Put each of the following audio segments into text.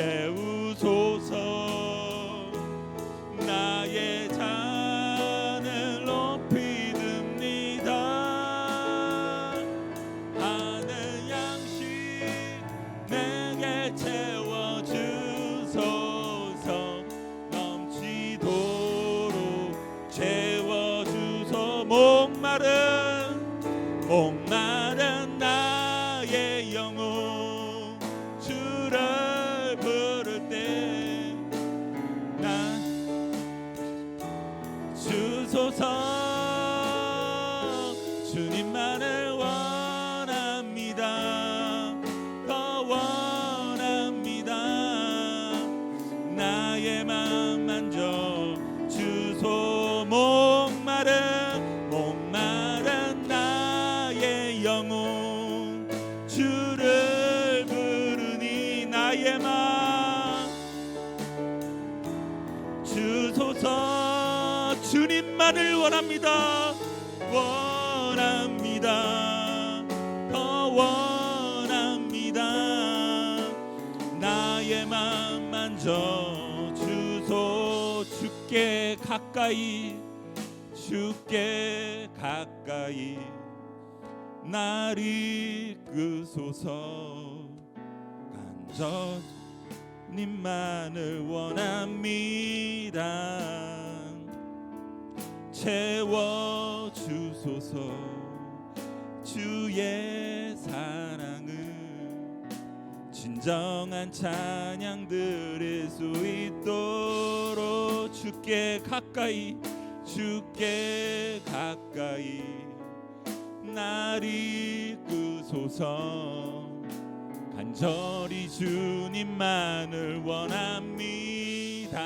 채우소서. 나의 잔을 높이 듭니다. 하늘 양식 내게 채워주소서. 넘치도록 채워주소. 목마른 나의 영혼 주를 부를 때 난 주소서. 주님만을 원합니다. 더 원합니다. 나의 맘 만져 주소. 목마른 나의 영혼 주를 부르니 나의 맘 주소서. 주님만을 원합니다. 원합니다. 더 원합니다. 나의 맘 만져 주소. 주께 가까이 날 이끄소서. 간절님만을 원합니다. 채워주소서. 주의 사랑을 진정한 찬양 드릴 수 있도록 주께 가까이 날 이끄소서. 간절히 주님만을 원합니다.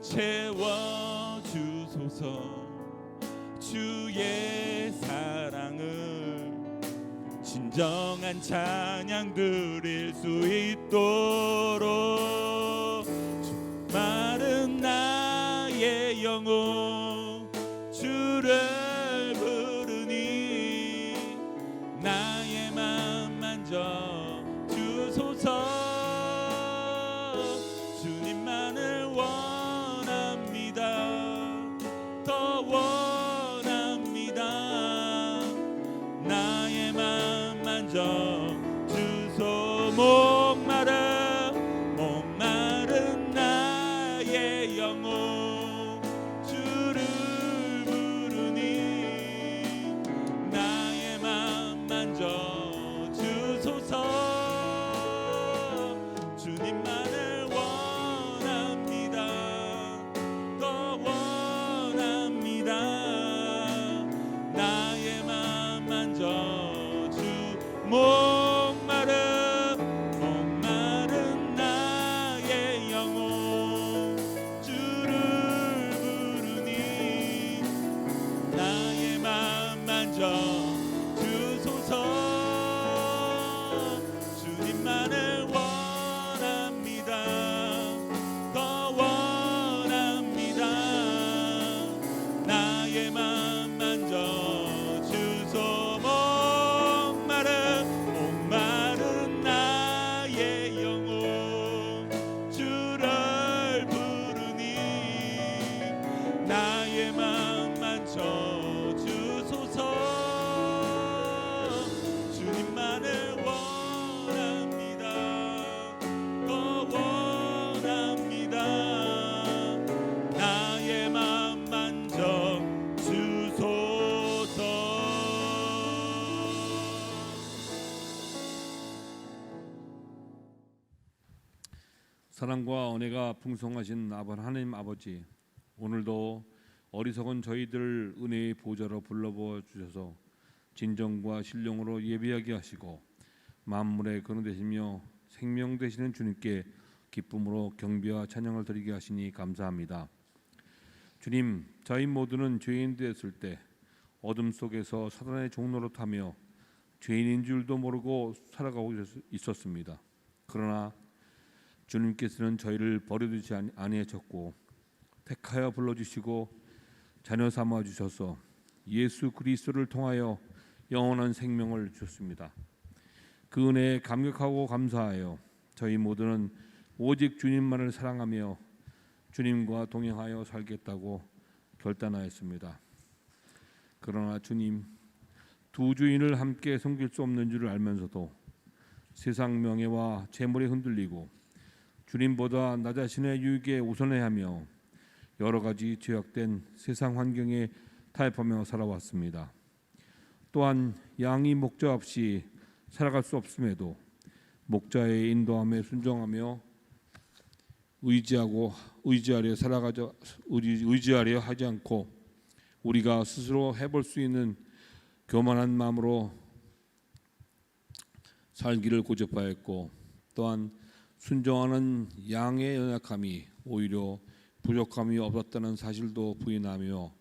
채워주소서. 주의 사랑을 진정한 찬양 드릴 수 있도록 마른 나의 영혼 주를 부르니 나의 맘 만져 주소서. 주님만을 원합니다. 더 원합니다. 나의 맘 만져 주소. 목마른 나의 영혼 주를 부르니 나의 맘 만져 주소서. 주님만을 원합니다. 더 원합니다. 나의 맘 만져 주. 목마른 나의 영혼 주를 부르니 나의 맘 만져 주소서. 주님만을 원합니다. 더 원합니다. 나의 맘 만져 주소. 목마른 나의 영혼 주를 부르니 나의 맘 만져 주소서. 주님만을 원합니다. 더 원합니다. 나의 맘 만져 주소서. 사랑과 은혜가 풍성하신 하나님 아버지, 오늘도 어리석은 저희들 은혜의 보좌로 불러부어 주셔서 진정과 신령으로 예배하게 하시고 만물의 근원 되시며 생명 되시는 주님께 기쁨으로 경배와 찬양을 드리게 하시니 감사합니다. 주님, 저희 모두는 죄인 되었을 때 어둠 속에서 사단의 종로로 타며 죄인인 줄도 모르고 살아가고 있었습니다. 그러나 주님께서는 저희를 버려두지 아니하셨고 택하여 불러주시고 자녀 삼아 주셔서 예수 그리스도를 통하여 영원한 생명을 주셨습니다. 그 은혜에 감격하고 감사하여 저희 모두는 오직 주님만을 사랑하며 주님과 동행하여 살겠다고 결단하였습니다. 그러나 주님, 두 주인을 함께 섬길 수 없는 줄을 알면서도 세상 명예와 재물에 흔들리고 주님보다 나 자신의 유익에 우선해야 하며 여러 가지 죄악된 세상 환경에 타협하며 살아왔습니다. 또한 양이 목자 없이 살아갈 수 없음에도 목자의 인도함에 순종하며 의지하려 하지 않고 우리가 스스로 해볼 수 있는 교만한 마음으로 살기를 고집하였고, 또한 순종하는 양의 연약함이 오히려 부족함이 없었다는 사실도 부인하며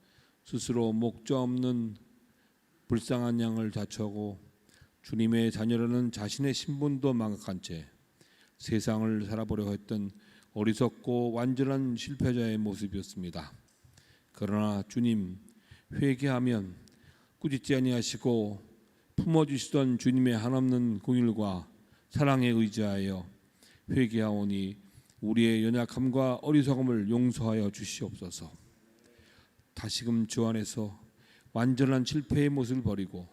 스스로 목자 없는 불쌍한 양을 자처하고 주님의 자녀라는 자신의 신분도 망각한 채 세상을 살아보려 했던 어리석고 완전한 실패자의 모습이었습니다. 그러나 주님, 회개하면 꾸짖지 아니하시고 품어주시던 주님의 한없는 공일과 사랑에 의지하여 회개하오니 우리의 연약함과 어리석음을 용서하여 주시옵소서. 다시금 주 안에서 완전한 실패의 모습을 버리고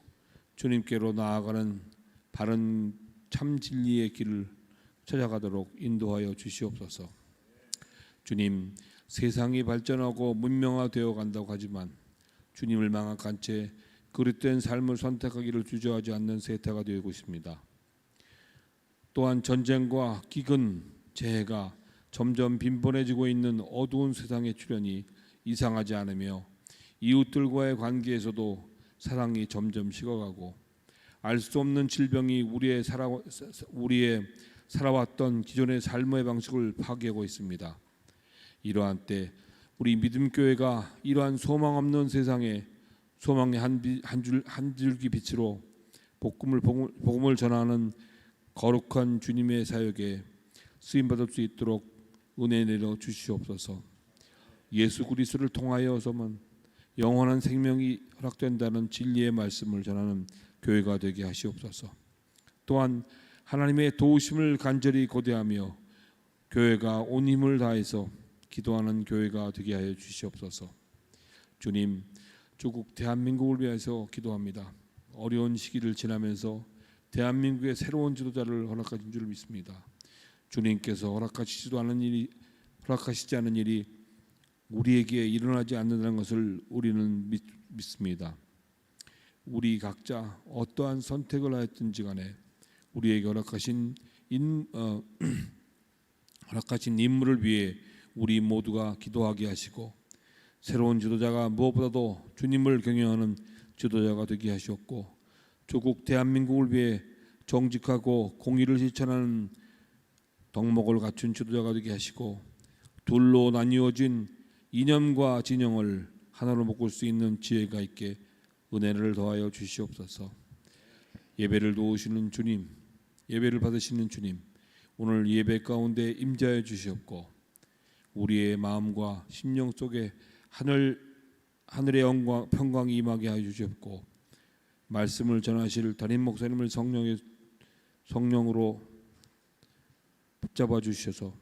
주님께로 나아가는 바른 참 진리의 길을 찾아가도록 인도하여 주시옵소서. 주님, 세상이 발전하고 문명화되어 간다고 하지만 주님을 망각한 채 그릇된 삶을 선택하기를 주저하지 않는 세태가 되고 있습니다. 또한 전쟁과 기근, 재해가 점점 빈번해지고 있는 어두운 세상의 출현이 이상하지 않으며 이웃들과의 관계에서도 사랑이 점점 식어가고 알 수 없는 질병이 우리의 살아왔던 기존의 삶의 방식을 파괴하고 있습니다. 이러한 때 우리 믿음교회가 이러한 소망 없는 세상에 소망의 한 줄기 빛으로 복음을 전하는 거룩한 주님의 사역에 쓰임받을 수 있도록 은혜 내려 주시옵소서. 예수 그리스도를 통하여서만 영원한 생명이 허락된다는 진리의 말씀을 전하는 교회가 되게 하시옵소서. 또한 하나님의 도우심을 간절히 고대하며 교회가 온 힘을 다해서 기도하는 교회가 되게 하여 주시옵소서. 주님, 조국 대한민국을 위해서 기도합니다. 어려운 시기를 지나면서 대한민국의 새로운 지도자를 허락하신 줄 믿습니다. 주님께서 허락하시지 않은 일이 우리에게 일어나지 않는다는 것을 우리는 믿습니다. 우리 각자 어떠한 선택을 하였든지 간에 우리에게 허락하신 임무를 위해 우리 모두가 기도하게 하시고 새로운 지도자가 무엇보다도 주님을 경외하는 지도자가 되게 하셨고 조국 대한민국을 위해 정직하고 공의를 실천하는 덕목을 갖춘 지도자가 되게 하시고 둘로 나뉘어진 이념과 진영을 하나로 묶을 수 있는 지혜가 있게 은혜를 더하여 주시옵소서. 예배를 도우시는 주님, 예배를 받으시는 주님, 오늘 예배 가운데 임재하여 주시옵고 우리의 마음과 심령 속에 하늘의 평강이 임하게 하여 주시옵고 말씀을 전하실 담임 목사님을 성령으로 붙잡아 주셔서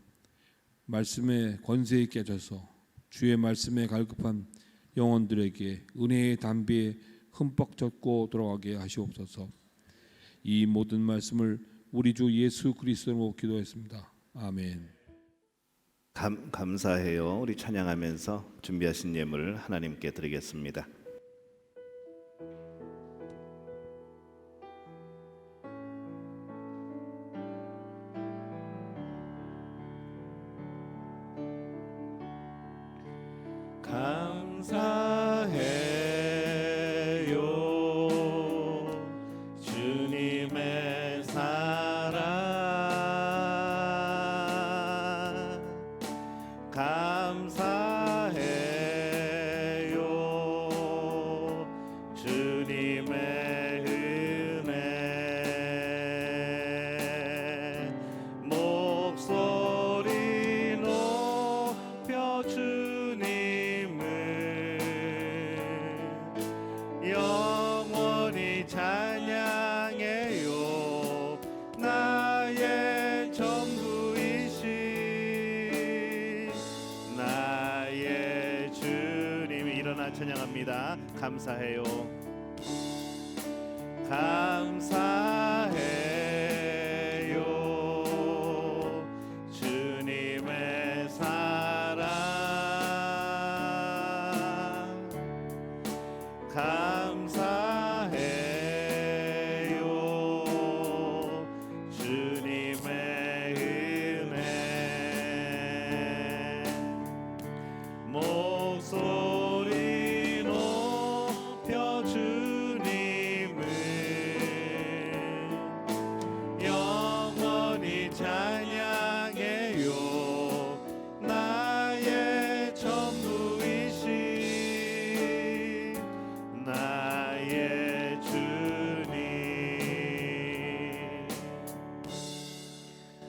말씀의 권세 있게 하셔서 주의 말씀에 갈급한 영혼들에게 은혜의 담비에 흠뻑 젖고 돌아가게 하시옵소서. 이 모든 말씀을 우리 주 예수 그리스도로 기도했습니다. 아멘. 감사해요. 우리 찬양하면서 준비하신 예물을 하나님께 드리겠습니다. 감사해요 주님의 사랑 감사해요 주님의 은혜 목소리 높여 주님을 영원히 찬양해요 나의 전 드립니다. 감사해요. 감사해요. 주님의 사랑 감사해요. 주님의 은혜 목소리 높여 주님을 영원히 찬양해요. 나의 전부이신 나의 주님.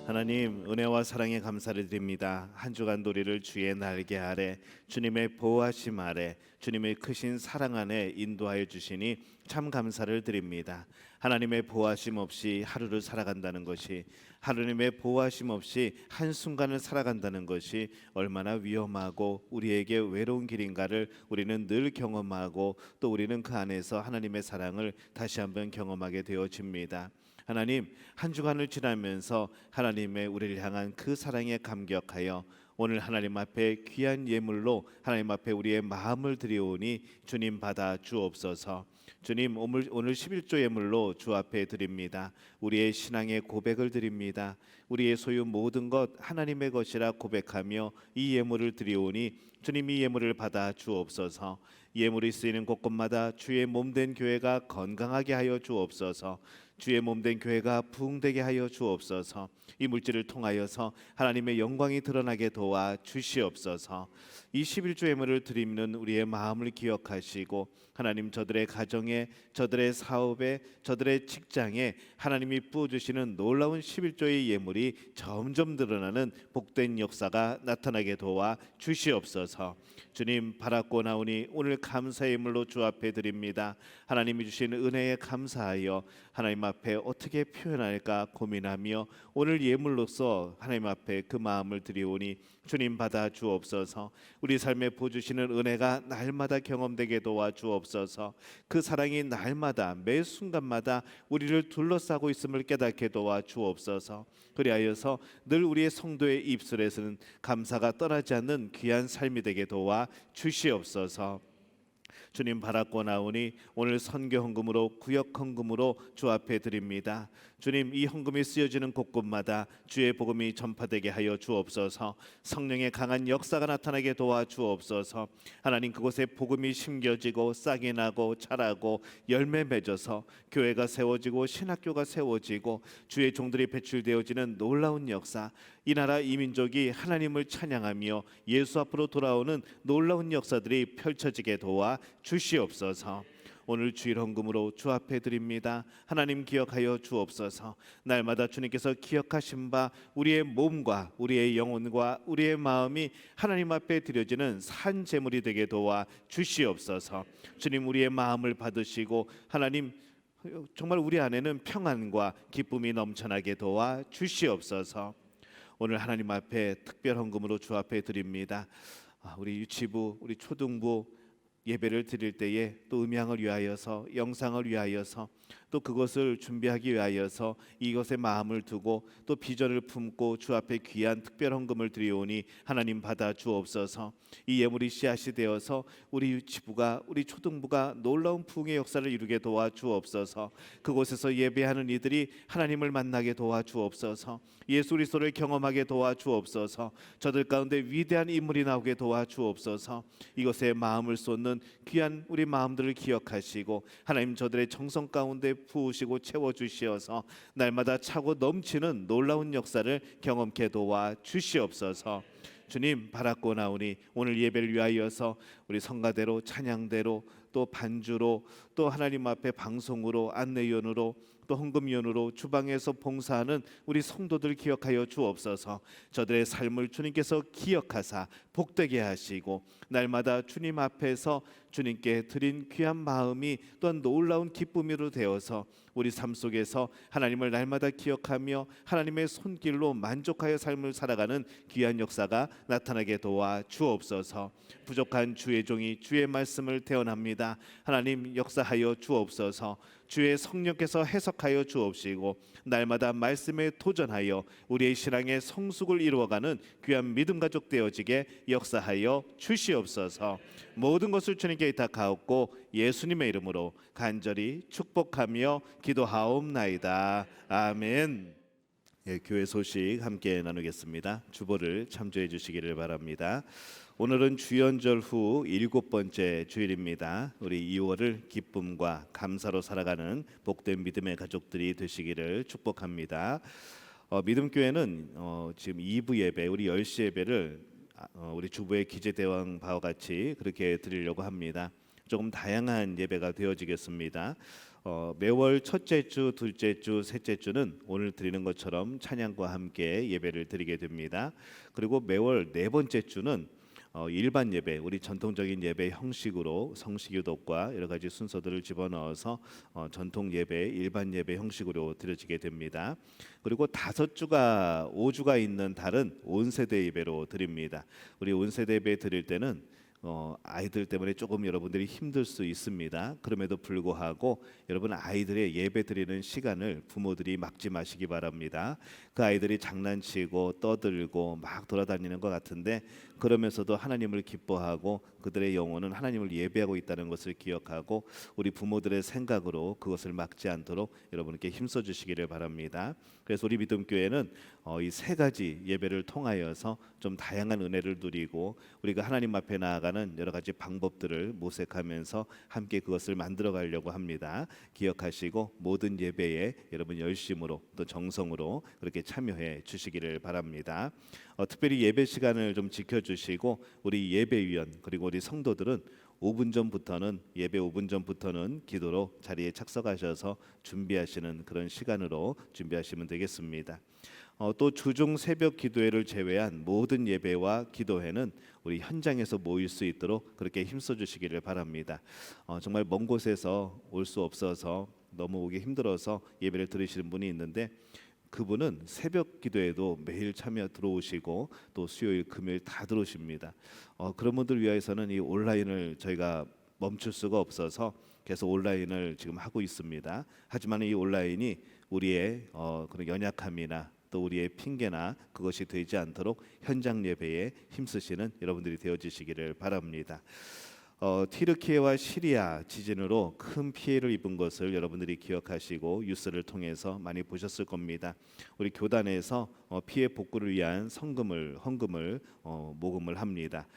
하나님, 은혜와 사랑에 감사를 드립니다. 한 주간 도리를 주의 날개 아래, 주님의 보호하심 아래, 주님의 크신 사랑 안에 인도하여 주시니 참 감사를 드립니다. 하나님의 보호하심 없이 하루를 살아간다는 것이, 하나님의 보호하심 없이 한순간을 살아간다는 것이 얼마나 위험하고 우리에게 외로운 길인가를 우리는 늘 경험하고, 또 우리는 그 안에서 하나님의 사랑을 다시 한번 경험하게 되어집니다. 하나님, 한 주간을 지나면서 하나님의 우리를 향한 그 사랑에 감격하여 오늘 하나님 앞에 귀한 예물로 하나님 앞에 우리의 마음을 드리오니 주님 받아 주옵소서. 주님, 오늘 11조 예물로 주 앞에 드립니다. 우리의 신앙의 고백을 드립니다. 우리의 소유 모든 것 하나님의 것이라 고백하며 이 예물을 드리오니 주님, 이 예물을 받아 주옵소서. 예물이 쓰이는 곳곳마다 주의 몸된 교회가 건강하게 하여 주옵소서. 주의 몸된 교회가 부흥되게 하여 주옵소서. 이 물질을 통하여서 하나님의 영광이 드러나게 도와 주시옵소서. 이 11조 예물을 드리는 우리의 마음을 기억하시고 하나님, 저들의 가정에, 저들의 사업에, 저들의 직장에 하나님이 부어주시는 놀라운 11조의 예물이 점점 드러나는 복된 역사가 나타나게 도와 주시옵소서. 주님, 바라고 나오니 오늘 감사의 예물로 주 앞에 드립니다. 하나님이 주신 은혜에 감사하여 하나님 앞에 어떻게 표현할까 고민하며 오늘 예물로서 하나님 앞에 그 마음을 드리오니 주님 받아 주옵소서. 우리 삶에 부어주시는 은혜가 날마다 경험되게 도와 주옵소서. 그 사랑이 날마다 매 순간마다 우리를 둘러싸고 있음을 깨닫게 도와 주옵소서. 그리하여서 늘 우리의 성도의 입술에서는 감사가 떠나지 않는 귀한 삶이 되게 도와 주시옵소서. 주님, 바라고 나오니 오늘 선교 헌금으로, 구역 헌금으로 주 앞에 드립니다. 주님, 이 헌금이 쓰여지는 곳곳마다 주의 복음이 전파되게 하여 주옵소서. 성령의 강한 역사가 나타나게 도와 주옵소서. 하나님, 그곳에 복음이 심겨지고 싹이 나고 자라고 열매 맺어서 교회가 세워지고 신학교가 세워지고 주의 종들이 배출되어지는 놀라운 역사, 이 나라 이 민족이 하나님을 찬양하며 예수 앞으로 돌아오는 놀라운 역사들이 펼쳐지게 도와 주시옵소서. 오늘 주일 헌금으로 주 앞에 드립니다. 하나님, 기억하여 주옵소서. 날마다 주님께서 기억하신 바 우리의 몸과 우리의 영혼과 우리의 마음이 하나님 앞에 드려지는 산 제물이 되게 도와 주시옵소서. 주님, 우리의 마음을 받으시고 하나님, 정말 우리 안에는 평안과 기쁨이 넘쳐나게 도와 주시옵소서. 오늘 하나님 앞에 특별 헌금으로 주 앞에 드립니다. 우리 유치부, 우리 초등부 예배를 드릴 때에 또 음향을 위하여서, 영상을 위하여서, 또 그것을 준비하기 위하여서 이것에 마음을 두고 또 비전을 품고 주 앞에 귀한 특별 헌금을 드리오니 하나님 받아 주옵소서. 이 예물이 씨앗이 되어서 우리 유치부가, 우리 초등부가 놀라운 부흥의 역사를 이루게 도와 주옵소서. 그곳에서 예배하는 이들이 하나님을 만나게 도와 주옵소서. 예수 그리스도를 경험하게 도와 주옵소서. 저들 가운데 위대한 인물이 나오게 도와 주옵소서. 이것에 마음을 쏟는 귀한 우리 마음들을 기억하시고 하나님, 저들의 정성 가운데 부으시고 채워주시어서 날마다 차고 넘치는 놀라운 역사를 경험케 도와 주시옵소서. 주님, 바라고 나오니 오늘 예배를 위하여서 우리 성가대로, 찬양대로, 또 반주로, 또 하나님 앞에 방송으로 안내위원으로 또 헌금위원으로 주방에서 봉사하는 우리 성도들 기억하여 주옵소서. 저들의 삶을 주님께서 기억하사 복되게 하시고 날마다 주님 앞에서 주님께 드린 귀한 마음이 또한 놀라운 기쁨으로 되어서 우리 삶 속에서 하나님을 날마다 기억하며 하나님의 손길로 만족하여 삶을 살아가는 귀한 역사가 나타나게 도와 주옵소서. 부족한 주의 종이 주의 말씀을 대언합니다. 하나님 역사하여 주옵소서. 주의 성령께서 해석하여 주옵시고 날마다 말씀에 도전하여 우리의 신앙의 성숙을 이루어가는 귀한 믿음 가족 되어지게 역사하여 주시옵소서. 모든 것을 주님께 의탁하옵고 예수님의 이름으로 간절히 축복하며 기도하옵나이다. 아멘. 예, 교회 소식 함께 나누겠습니다. 주보를 참조해 주시기를 바랍니다. 오늘은 주연절 후 7번째 주일입니다. 우리 2월을 기쁨과 감사로 살아가는 복된 믿음의 가족들이 되시기를 축복합니다. 믿음교회는 지금 2부 예배, 우리 10시 예배를 우리 주보에 기재되어 바와 같이 그렇게 드리려고 합니다. 조금 다양한 예배가 되어지겠습니다. 매월 첫째 주, 둘째 주, 셋째 주는 오늘 드리는 것처럼 찬양과 함께 예배를 드리게 됩니다. 그리고 매월 네 번째 주는 일반 예배, 우리 전통적인 예배 형식으로 성시교독과 여러 가지 순서들을 집어넣어서 전통 예배, 일반 예배 형식으로 드려지게 됩니다. 그리고 5주가 있는 달은 온세대 예배로 드립니다. 우리 온세대 예배 드릴 때는 아이들 때문에 조금 여러분들이 힘들 수 있습니다. 그럼에도 불구하고 여러분 아이들의 예배 드리는 시간을 부모들이 막지 마시기 바랍니다. 그 아이들이 장난치고 떠들고 막 돌아다니는 것 같은데 그러면서도 하나님을 기뻐하고 그들의 영혼은 하나님을 예배하고 있다는 것을 기억하고 우리 부모들의 생각으로 그것을 막지 않도록 여러분께 힘써 주시기를 바랍니다. 그래서 우리 믿음교회는 이 세 가지 예배를 통하여서 좀 다양한 은혜를 누리고 우리가 하나님 앞에 나아가는 여러 가지 방법들을 모색하면서 함께 그것을 만들어 가려고 합니다. 기억하시고 모든 예배에 여러분 열심으로 또 정성으로 그렇게 참여해 주시기를 바랍니다. 특별히 예배 시간을 좀 지켜주시고 우리 예배위원 그리고 우리 성도들은 5분 전부터는 예배 5분 전부터는 기도로 자리에 착석하셔서 준비하시는 그런 시간으로 준비하시면 되겠습니다. 또 주중 새벽 기도회를 제외한 모든 예배와 기도회는 우리 현장에서 모일 수 있도록 그렇게 힘써 주시기를 바랍니다. 정말 먼 곳에서 올 수 없어서 너무 오기 힘들어서 예배를 들으시는 분이 있는데 그분은 새벽 기도에도 매일 참여 들어오시고 또 수요일 금요일 다 들어오십니다. 그런 분들 위해서는 이 온라인을 저희가 멈출 수가 없어서 계속 온라인을 지금 하고 있습니다. 하지만 이 온라인이 우리의 그런 연약함이나 또 우리의 핑계나 그것이 되지 않도록 현장 예배에 힘쓰시는 여러분들이 되어주시기를 바랍니다. 튀르키예와 시리아 지진으로 큰 피해를 입은 것을 여러분들이 기억하시고 뉴스를 통해서 많이 보셨을 겁니다. 우리 교단에서 피해 복구를 위한 헌금을 모금을 합니다.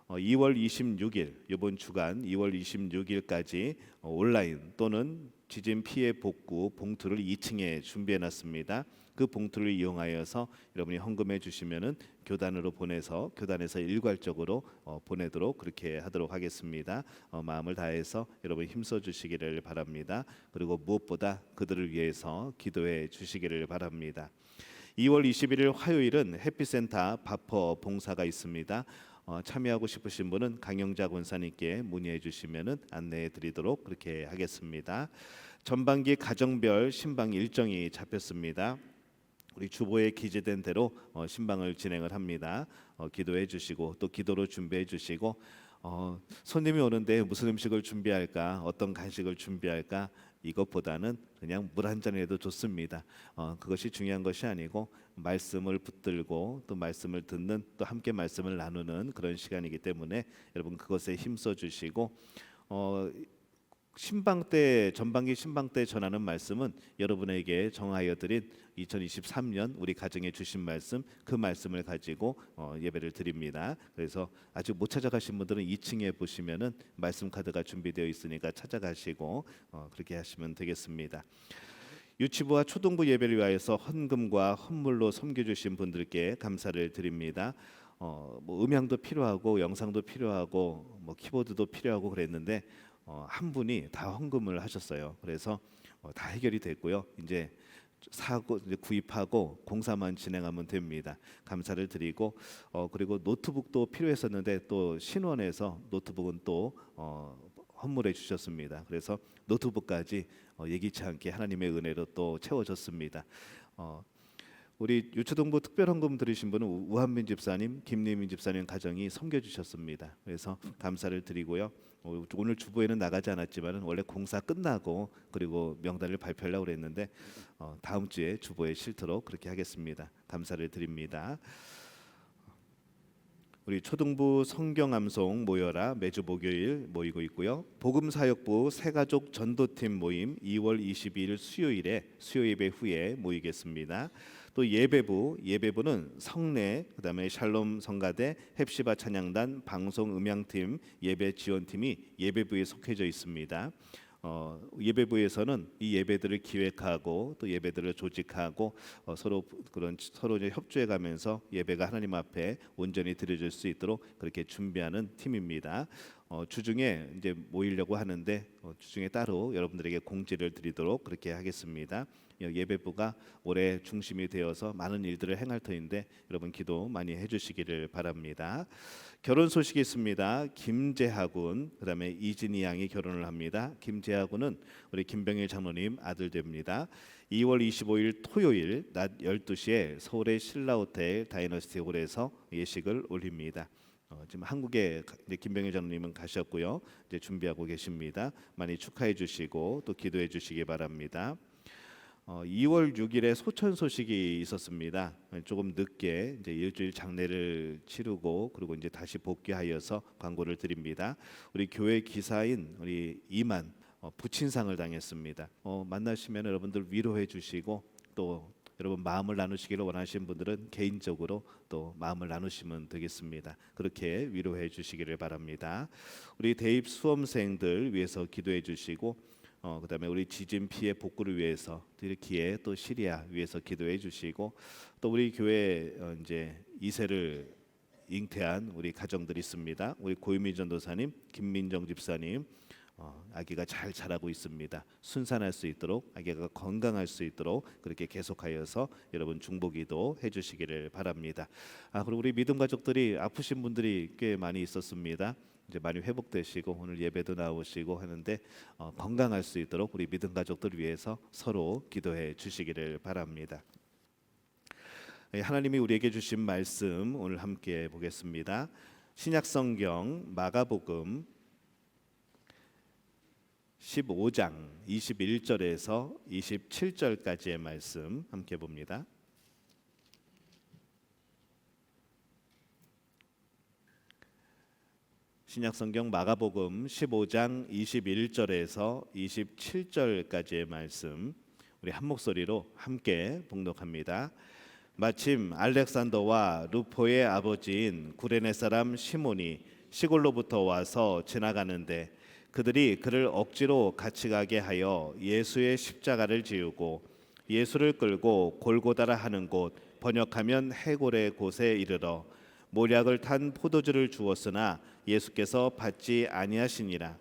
2월 26일 이번 주간 2월 26일까지 온라인 또는 지진 피해 복구 봉투를 2층에 준비해 놨습니다. 그 봉투를 이용하여서 여러분이 헌금해 주시면은 교단으로 보내서 교단에서 일괄적으로 보내도록 그렇게 하도록 하겠습니다. 마음을 다해서 여러분 힘써 주시기를 바랍니다. 그리고 무엇보다 그들을 위해서 기도해 주시기를 바랍니다. 2월 21일 화요일은 해피센터 바퍼 봉사가 있습니다. 참여하고 싶으신 분은 강영자 권사님께 문의해 주시면은 안내해 드리도록 그렇게 하겠습니다. 전반기 가정별 신방 일정이 잡혔습니다. 우리 주보에 기재된 대로 신방을 진행을 합니다. 기도해 주시고 또 기도로 준비해 주시고 손님이 오는데 무슨 음식을 준비할까, 어떤 간식을 준비할까 이것보다는 그냥 물 한 잔이라도 좋습니다. 그것이 중요한 것이 아니고 말씀을 붙들고 또 말씀을 듣는 또 함께 말씀을 나누는 그런 시간이기 때문에 여러분 그것에 힘써 주시고 전반기 신방 때 전하는 말씀은 여러분에게 정하여 드린 2023년 우리 가정에 주신 말씀 그 말씀을 가지고 예배를 드립니다. 그래서 아직 못 찾아가신 분들은 2층에 보시면은 말씀 카드가 준비되어 있으니까 찾아가시고 그렇게 하시면 되겠습니다. 유치부와 초등부 예배를 위하여서 헌금과 헌물로 섬겨주신 분들께 감사를 드립니다. 뭐 음향도 필요하고 영상도 필요하고 뭐 키보드도 필요하고 그랬는데 한 분이 다 헌금을 하셨어요. 그래서 다 해결이 됐고요. 이제 사고 이제 구입하고 공사만 진행하면 됩니다. 감사를 드리고 그리고 노트북도 필요했었는데 또 신원에서 노트북은 또 헌물해 주셨습니다. 그래서 노트북까지 예기치 않게 하나님의 은혜로 또 채워졌습니다. 우리 유초동부 특별헌금 들으신 분은 우한민 집사님, 김리민 집사님 가정이 섬겨주셨습니다. 그래서 감사를 드리고요. 오늘 주보에는 나가지 않았지만 원래 공사 끝나고 그리고 명단을 발표하려고 그랬는데 다음 주에 주보에 실도록 그렇게 하겠습니다. 감사를 드립니다. 우리 초등부 성경암송 모여라 매주 목요일 모이고 있고요. 복음사역부 새가족 전도팀 모임 2월 22일 수요일에 수요 예배 후에 모이겠습니다. 또 예배부는 성내 그다음에 샬롬 성가대 헵시바 찬양단 방송 음향팀 예배 지원팀이 예배부에 속해져 있습니다. 예배부에서는 이 예배들을 기획하고 또 예배들을 조직하고 서로 이제 협조해가면서 예배가 하나님 앞에 온전히 드려질 수 있도록 그렇게 준비하는 팀입니다. 주중에 이제 모이려고 하는데 주중에 따로 여러분들에게 공지를 드리도록 그렇게 하겠습니다. 예배부가 올해 중심이 되어서 많은 일들을 행할 터인데 여러분 기도 많이 해주시기를 바랍니다. 결혼 소식이 있습니다. 김재하 군 그다음에 이진희 양이 결혼을 합니다. 김재하 군은 우리 김병일 장로님 아들 됩니다. 2월 25일 토요일 낮 12시에 서울의 신라호텔 다이너스티 홀에서 예식을 올립니다. 지금 한국에 김병일 장로님은 가셨고요. 이제 준비하고 계십니다. 많이 축하해 주시고 또 기도해 주시기 바랍니다. 2월 6일에 소천 소식이 있었습니다. 조금 늦게 이제 일주일 장례를 치르고 그리고 이제 다시 복귀하여서 광고를 드립니다. 우리 교회 기사인 우리 이만 부친상을 당했습니다. 만나시면 여러분들 위로해 주시고 또 여러분 마음을 나누시기를 원하시는 분들은 개인적으로 또 마음을 나누시면 되겠습니다. 그렇게 위로해 주시기를 바랍니다. 우리 대입 수험생들 위해서 기도해 주시고 그다음에 우리 지진 피해 복구를 위해서 튀르키예 또 시리아 위해서 기도해 주시고 또 우리 교회 이제 2세를 잉태한 우리 가정들이 있습니다. 우리 고유미 전도사님, 김민정 집사님 아기가 잘 자라고 있습니다. 순산할 수 있도록 아기가 건강할 수 있도록 그렇게 계속하여서 여러분 중보기도 해주시기를 바랍니다. 그리고 우리 믿음 가족들이 아프신 분들이 꽤 많이 있었습니다. 이제 많이 회복되시고 오늘 예배도 나오시고 하는데 건강할 수 있도록 우리 믿음 가족들 위해서 서로 기도해 주시기를 바랍니다. 하나님이 우리에게 주신 말씀 오늘 함께 보겠습니다. 신약성경 마가복음 15장 21절에서 27절까지의 말씀 함께 봅니다. 신약성경 마가복음 15장 21절에서 27절까지의 말씀 우리 한 목소리로 함께 봉독합니다. 마침 알렉산더와 루포의 아버지인 구레네 사람 시몬이 시골로부터 와서 지나가는데 그들이 그를 억지로 같이 가게 하여 예수의 십자가를 지우고 예수를 끌고 골고다라 하는 곳 번역하면 해골의 곳에 이르러 모략을 탄 포도주를 주었으나 예수께서 받지 아니하시니라.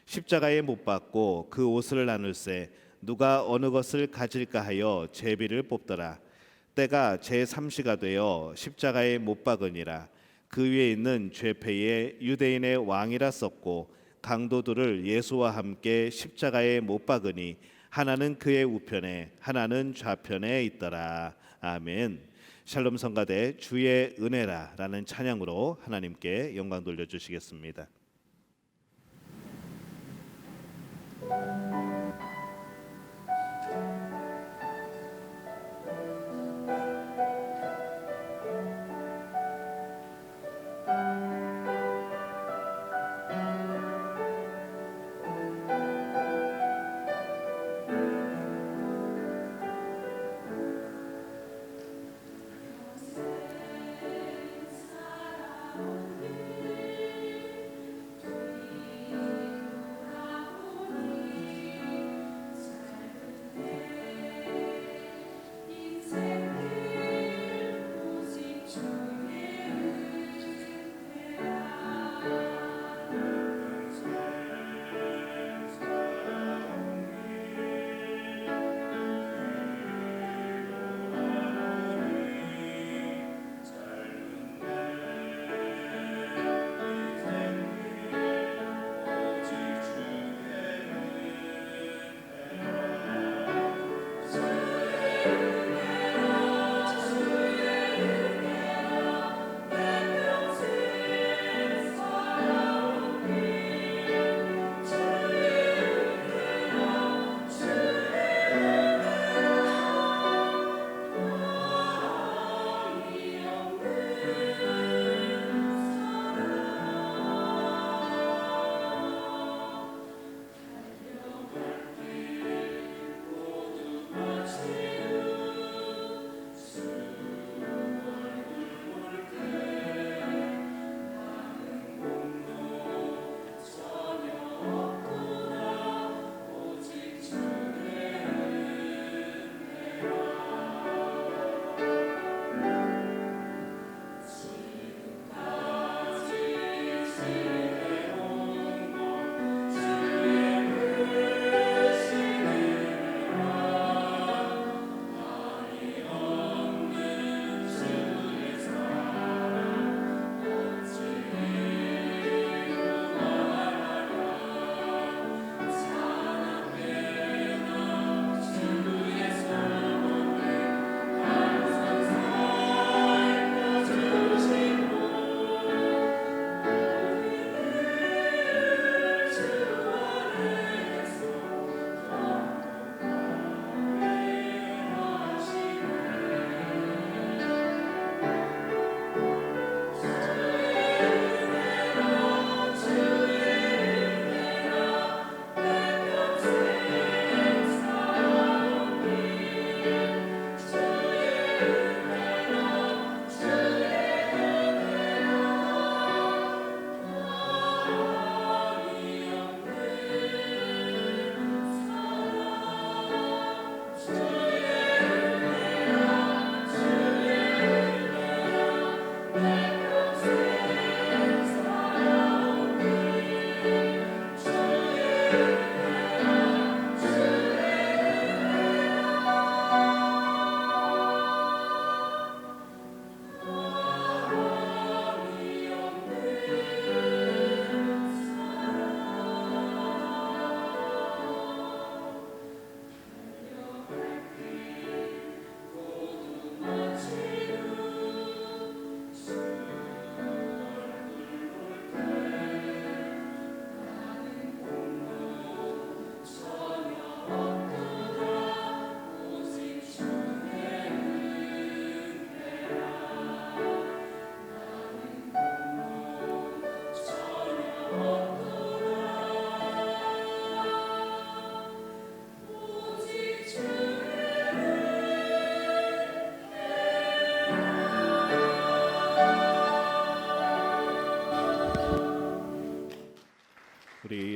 십자가에 못 박고 그 옷을 나눌세 누가 어느 것을 가질까 하여 제비를 뽑더라. 때가 제3시가 되어 십자가에 못 박으니라. 그 위에 있는 죄패에 유대인의 왕이라 썼고 강도들을 예수와 함께 십자가에 못 박으니 하나는 그의 우편에 하나는 좌편에 있더라. 아멘. 샬롬 성가대 주의 은혜라라는 찬양으로 하나님께 영광 돌려주시겠습니다.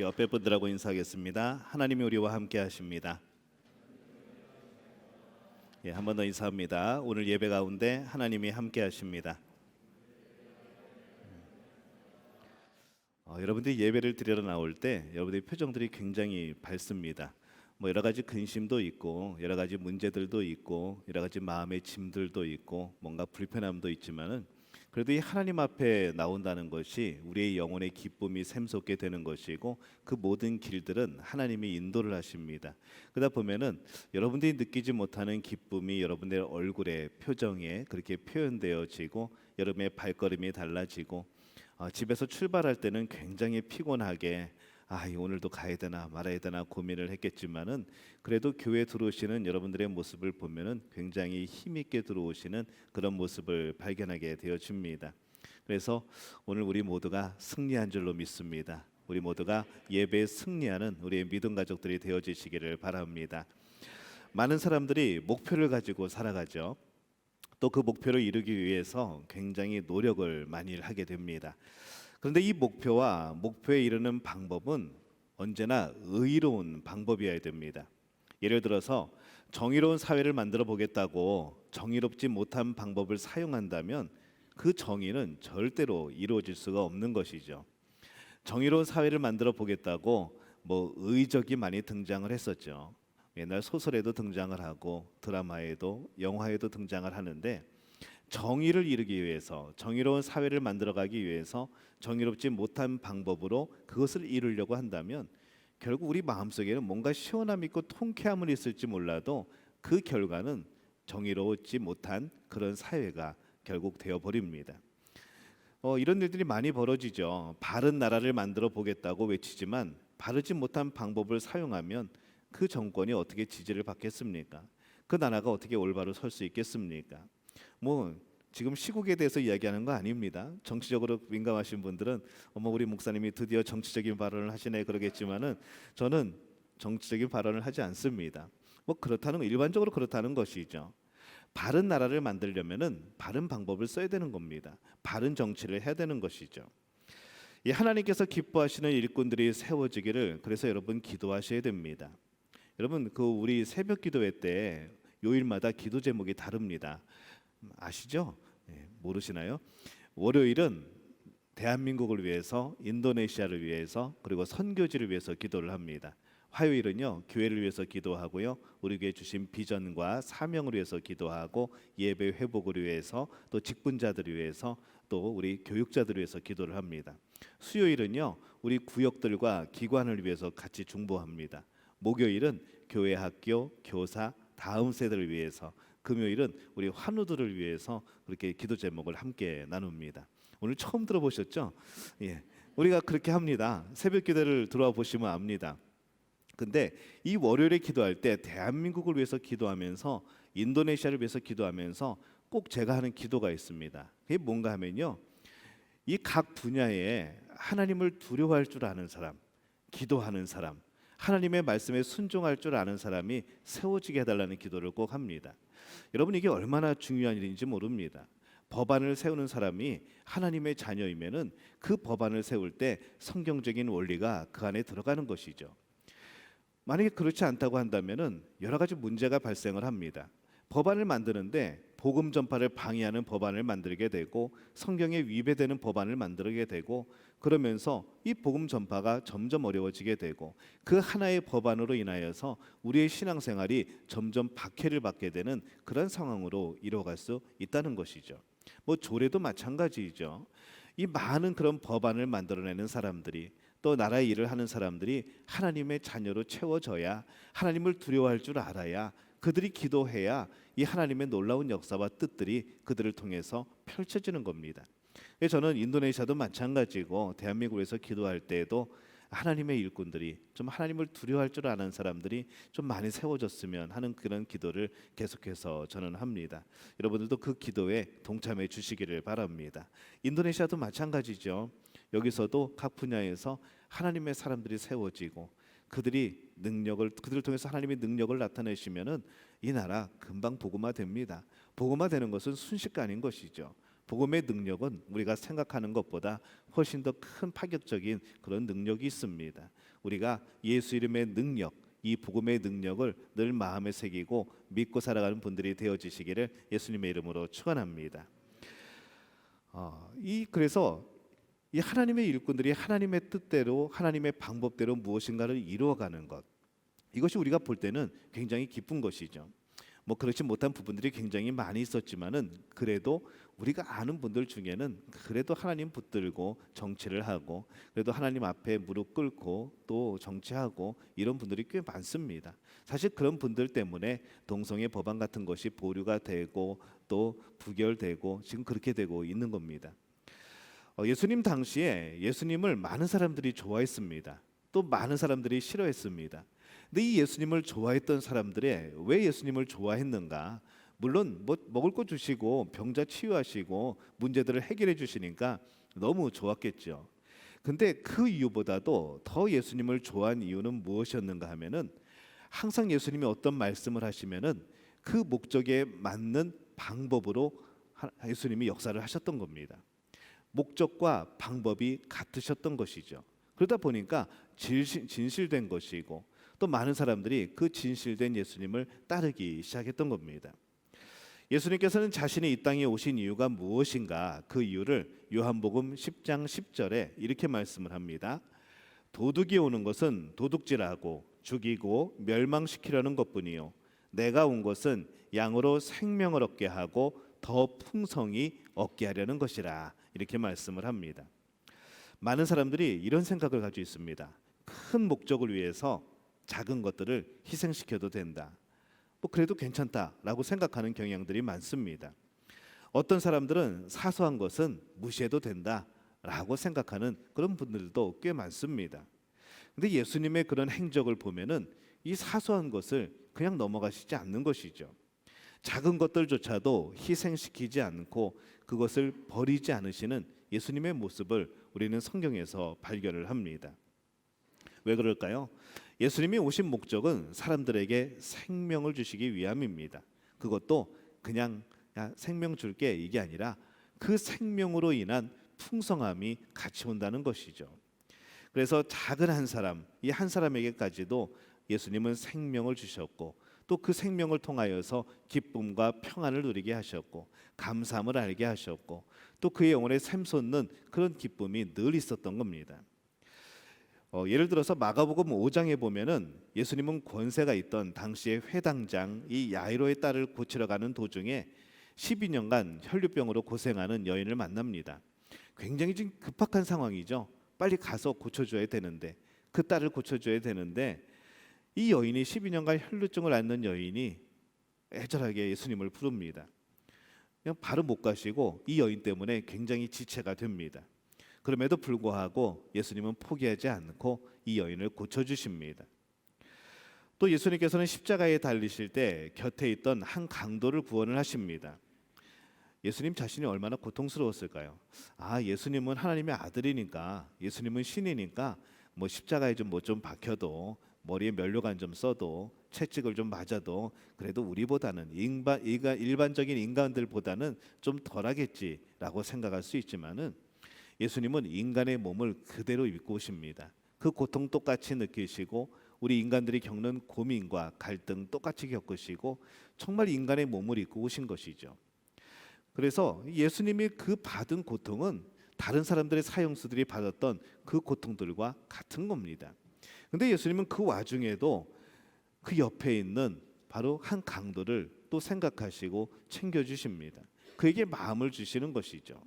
옆에 분들하고 인사하겠습니다. 하나님이 우리와 함께 하십니다. 예, 한 번 더 인사합니다. 오늘 예배 가운데 하나님이 함께 하십니다. 여러분들이 예배를 드리러 나올 때 여러분들의 표정들이 굉장히 밝습니다. 뭐 여러 가지 근심도 있고 여러 가지 문제들도 있고 여러 가지 마음의 짐들도 있고 뭔가 불편함도 있지만은 그래도 이 하나님 앞에 나온다는 것이 우리의 영혼의 기쁨이 샘솟게 되는 것이고 그 모든 길들은 하나님이 인도를 하십니다. 그러다 보면은 여러분들이 느끼지 못하는 기쁨이 여러분들의 얼굴에 표정에 그렇게 표현되어지고 여러분의 발걸음이 달라지고 집에서 출발할 때는 굉장히 피곤하게 오늘도 가야 되나 말아야 되나 고민을 했겠지만은 그래도 교회 들어오시는 여러분들의 모습을 보면은 굉장히 힘 있게 들어오시는 그런 모습을 발견하게 되어집니다. 그래서 오늘 우리 모두가 승리한 줄로 믿습니다. 우리 모두가 예배에 승리하는 우리의 믿음 가족들이 되어지시기를 바랍니다. 많은 사람들이 목표를 가지고 살아가죠. 또 그 목표를 이루기 위해서 굉장히 노력을 많이 하게 됩니다. 그런데 이 목표에 이르는 방법은 언제나 의로운 방법이어야 됩니다. 예를 들어서 정의로운 사회를 만들어 보겠다고 정의롭지 못한 방법을 사용한다면 그 정의는 절대로 이루어질 수가 없는 것이죠. 정의로운 사회를 만들어 보겠다고 의적이 많이 등장을 했었죠. 옛날 소설에도 등장을 하고 드라마에도 영화에도 등장을 하는데 정의를 이루기 위해서 정의로운 사회를 만들어가기 위해서 정의롭지 못한 방법으로 그것을 이루려고 한다면 결국 우리 마음속에는 뭔가 시원함 있고 통쾌함은 있을지 몰라도 그 결과는 정의롭지 못한 그런 사회가 결국 되어버립니다. 이런 일들이 많이 벌어지죠. 바른 나라를 만들어 보겠다고 외치지만 바르지 못한 방법을 사용하면 그 정권이 어떻게 지지를 받겠습니까? 그 나라가 어떻게 올바로 설 수 있겠습니까? 지금 시국에 대해서 이야기하는 거 아닙니다. 정치적으로 민감하신 분들은 우리 목사님이 드디어 정치적인 발언을 하시네 그러겠지만은 저는 정치적인 발언을 하지 않습니다. 그렇다는 일반적으로 그렇다는 것이죠. 바른 나라를 만들려면은 바른 방법을 써야 되는 겁니다. 바른 정치를 해야 되는 것이죠. 이 하나님께서 기뻐하시는 일꾼들이 세워지기를 그래서 여러분 기도하셔야 됩니다. 여러분 우리 새벽 기도회 때 요일마다 기도 제목이 다릅니다. 아시죠? 모르시나요? 월요일은 대한민국을 위해서, 인도네시아를 위해서, 그리고 선교지를 위해서 기도를 합니다. 화요일은요 교회를 위해서 기도하고요, 우리 교회 주신 비전과 사명을 위해서 기도하고 예배 회복을 위해서, 또 직분자들을 위해서, 또 우리 교육자들을 위해서 기도를 합니다. 수요일은요 우리 구역들과 기관을 위해서 같이 중보합니다. 목요일은 교회, 학교, 교사, 다음 세대를 위해서, 금요일은 우리 환우들을 위해서 그렇게 기도 제목을 함께 나눕니다. 오늘 처음 들어보셨죠? 우리가 그렇게 합니다. 새벽 기도를 들어와 보시면 압니다. 근데 이 월요일에 기도할 때 대한민국을 위해서 기도하면서 인도네시아를 위해서 기도하면서 꼭 제가 하는 기도가 있습니다. 그게 뭔가 하면요, 이 각 분야에 하나님을 두려워할 줄 아는 사람, 기도하는 사람, 하나님의 말씀에 순종할 줄 아는 사람이 세워지게 해달라는 기도를 꼭 합니다. 여러분 이게 얼마나 중요한 일인지 모릅니다. 법안을 세우는 사람이 하나님의 자녀이면은 그 법안을 세울 때 성경적인 원리가 그 안에 들어가는 것이죠. 만약에 그렇지 않다고 한다면은 여러 가지 문제가 발생을 합니다. 법안을 만드는데 복음 전파를 방해하는 법안을 만들게 되고 성경에 위배되는 법안을 만들게 되고 그러면서 이 복음 전파가 점점 어려워지게 되고 그 하나의 법안으로 인하여서 우리의 신앙생활이 점점 박해를 받게 되는 그런 상황으로 이뤄갈 수 있다는 것이죠. 조례도 마찬가지이죠. 이 많은 그런 법안을 만들어내는 사람들이, 또 나라의 일을 하는 사람들이 하나님의 자녀로 채워져야, 하나님을 두려워할 줄 알아야, 그들이 기도해야 이 하나님의 놀라운 역사와 뜻들이 그들을 통해서 펼쳐지는 겁니다. 저는 인도네시아도 마찬가지고 대한민국에서 기도할 때에도 하나님의 일꾼들이, 좀 하나님을 두려워할 줄 아는 사람들이 좀 많이 세워졌으면 하는 그런 기도를 계속해서 저는 합니다. 여러분들도 그 기도에 동참해 주시기를 바랍니다. 인도네시아도 마찬가지죠. 여기서도 각 분야에서 하나님의 사람들이 세워지고 그들을 통해서 하나님의 능력을 나타내시면은 이 나라 금방 복음화 됩니다. 복음화 되는 것은 순식간인 것이죠. 복음의 능력은 우리가 생각하는 것보다 훨씬 더 큰 파격적인 그런 능력이 있습니다. 우리가 예수 이름의 능력, 이 복음의 능력을 늘 마음에 새기고 믿고 살아가는 분들이 되어지시기를 예수님의 이름으로 축원합니다. 그래서 이 하나님의 일꾼들이 하나님의 뜻대로 하나님의 방법대로 무엇인가를 이루어가는 것, 이것이 우리가 볼 때는 굉장히 기쁜 것이죠. 그렇지 못한 부분들이 굉장히 많이 있었지만은 그래도 우리가 아는 분들 중에는 그래도 하나님 붙들고 정치를 하고 그래도 하나님 앞에 무릎 꿇고 또 정치하고 이런 분들이 꽤 많습니다. 사실 그런 분들 때문에 동성애 법안 같은 것이 보류가 되고 또 부결되고 지금 그렇게 되고 있는 겁니다. 예수님 당시에 예수님을 많은 사람들이 좋아했습니다. 또 많은 사람들이 싫어했습니다. 근데 이 예수님을 좋아했던 사람들이 왜 예수님을 좋아했는가? 물론 먹을 거 주시고 병자 치유하시고 문제들을 해결해 주시니까 너무 좋았겠죠. 근데 그 이유보다도 더 예수님을 좋아한 이유는 무엇이었는가 하면은 항상 예수님이 어떤 말씀을 하시면은 그 목적에 맞는 방법으로 예수님이 역사를 하셨던 겁니다. 목적과 방법이 같으셨던 것이죠. 그러다 보니까 진실된 것이고 또 많은 사람들이 그 진실된 예수님을 따르기 시작했던 겁니다. 예수님께서는 자신이 이 땅에 오신 이유가 무엇인가, 그 이유를 요한복음 10장 10절에 이렇게 말씀을 합니다. 도둑이 오는 것은 도둑질하고 죽이고 멸망시키려는 것뿐이요 내가 온 것은 양으로 생명을 얻게 하고 더 풍성히 얻게 하려는 것이라, 이렇게 말씀을 합니다. 많은 사람들이 이런 생각을 가지고 있습니다. 큰 목적을 위해서 작은 것들을 희생시켜도 된다, 그래도 괜찮다라고 생각하는 경향들이 많습니다. 어떤 사람들은 사소한 것은 무시해도 된다라고 생각하는 그런 분들도 꽤 많습니다. 근데 예수님의 그런 행적을 보면은 이 사소한 것을 그냥 넘어가시지 않는 것이죠. 작은 것들조차도 희생시키지 않고 그것을 버리지 않으시는 예수님의 모습을 우리는 성경에서 발견을 합니다. 왜 그럴까요? 예수님이 오신 목적은 사람들에게 생명을 주시기 위함입니다. 그것도 그냥 생명 줄게 이게 아니라 그 생명으로 인한 풍성함이 같이 온다는 것이죠. 그래서 작은 한 사람, 이 한 사람에게까지도 예수님은 생명을 주셨고 또 그 생명을 통하여서 기쁨과 평안을 누리게 하셨고 감사함을 알게 하셨고 또 그의 영혼에 샘솟는 그런 기쁨이 늘 있었던 겁니다. 예를 들어서 마가복음 5장에 보면은 예수님은 권세가 있던 당시의 회당장 이 야이로의 딸을 고치러 가는 도중에 12년간 혈류병으로 고생하는 여인을 만납니다. 굉장히 지금 급박한 상황이죠. 빨리 가서 고쳐줘야 되는데, 그 딸을 고쳐줘야 되는데 이 여인이 12년간 혈류증을 앓는 여인이 애절하게 예수님을 부릅니다. 그냥 바로 못 가시고 이 여인 때문에 굉장히 지체가 됩니다. 그럼에도 불구하고 예수님은 포기하지 않고 이 여인을 고쳐주십니다. 또 예수님께서는 십자가에 달리실 때 곁에 있던 한 강도를 구원을 하십니다. 예수님 자신이 얼마나 고통스러웠을까요? 예수님은 하나님의 아들이니까, 예수님은 신이니까 십자가에 좀 박혀도 머리에 면류관 좀 써도 채찍을 좀 맞아도 그래도 우리보다는 일반적인 인간들보다는 좀 덜하겠지라고 생각할 수 있지만은 예수님은 인간의 몸을 그대로 입고 오십니다. 그 고통 똑같이 느끼시고 우리 인간들이 겪는 고민과 갈등 똑같이 겪으시고 정말 인간의 몸을 입고 오신 것이죠. 그래서 예수님이 그 받은 고통은 다른 사람들의 사형수들이 받았던 그 고통들과 같은 겁니다. 근데 예수님은 그 와중에도 그 옆에 있는 바로 한 강도를 또 생각하시고 챙겨주십니다. 그에게 마음을 주시는 것이죠.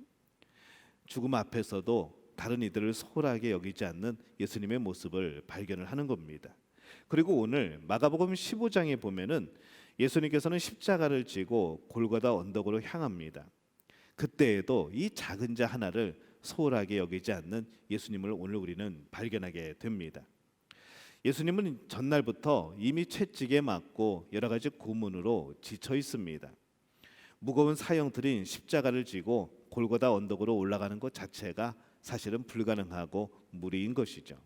죽음 앞에서도 다른 이들을 소홀하게 여기지 않는 예수님의 모습을 발견을 하는 겁니다. 그리고 오늘 마가복음 15장에 보면은 예수님께서는 십자가를 지고 골고다 언덕으로 향합니다. 그때에도 이 작은 자 하나를 소홀하게 여기지 않는 예수님을 오늘 우리는 발견하게 됩니다. 예수님은 전날부터 이미 채찍에 맞고 여러 가지 고문으로 지쳐 있습니다. 무거운 사형들인 십자가를 지고 골고다 언덕으로 올라가는 것 자체가 사실은 불가능하고 무리인 것이죠.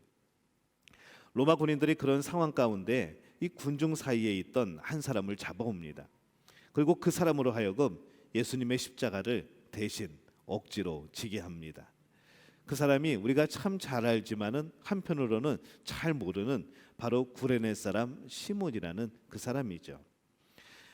로마 군인들이 그런 상황 가운데 이 군중 사이에 있던 한 사람을 잡아옵니다. 그리고 그 사람으로 하여금 예수님의 십자가를 대신 억지로 지게 합니다. 그 사람이 우리가 참 잘 알지만은 한편으로는 잘 모르는 바로 구레네 사람 시몬이라는 그 사람이죠.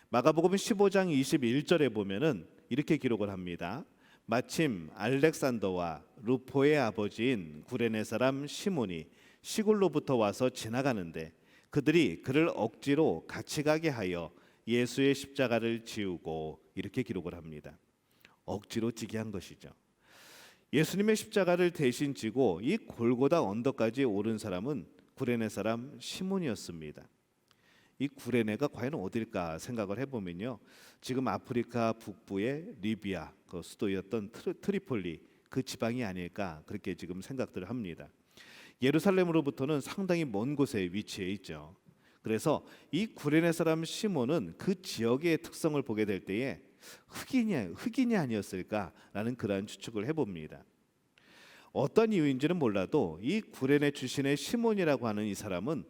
마가복음 15장 21절에 보면은 이렇게 기록을 합니다. 마침 알렉산더와 루포의 아버지인 구레네 사람 시몬이 시골로부터 와서 지나가는데 그들이 그를 억지로 같이 가게 하여 예수의 십자가를 지우고, 이렇게 기록을 합니다. 억지로 지게 한 것이죠. 예수님의 십자가를 대신 지고 이 골고다 언덕까지 오른 사람은 구레네 사람 시몬이었습니다. 이 구레네가 과연 어딜까 생각을 해보면요, 지금 아프리카 북부의 리비아 그 수도였던 트리폴리 그 지방이 아닐까, 그렇게 지금 생각들을 합니다. 예루살렘으로부터는 상당히 먼 곳에 위치해 있죠. 그래서 이 구레네 사람 시몬은 그 지역의 특성을 보게 될 때에 흑인이 아니었을까라는 그러한 추측을 해봅니다. 어떤 이유인지는 몰라도 이 구레네 출신의 시몬이라고 하는 이 사람은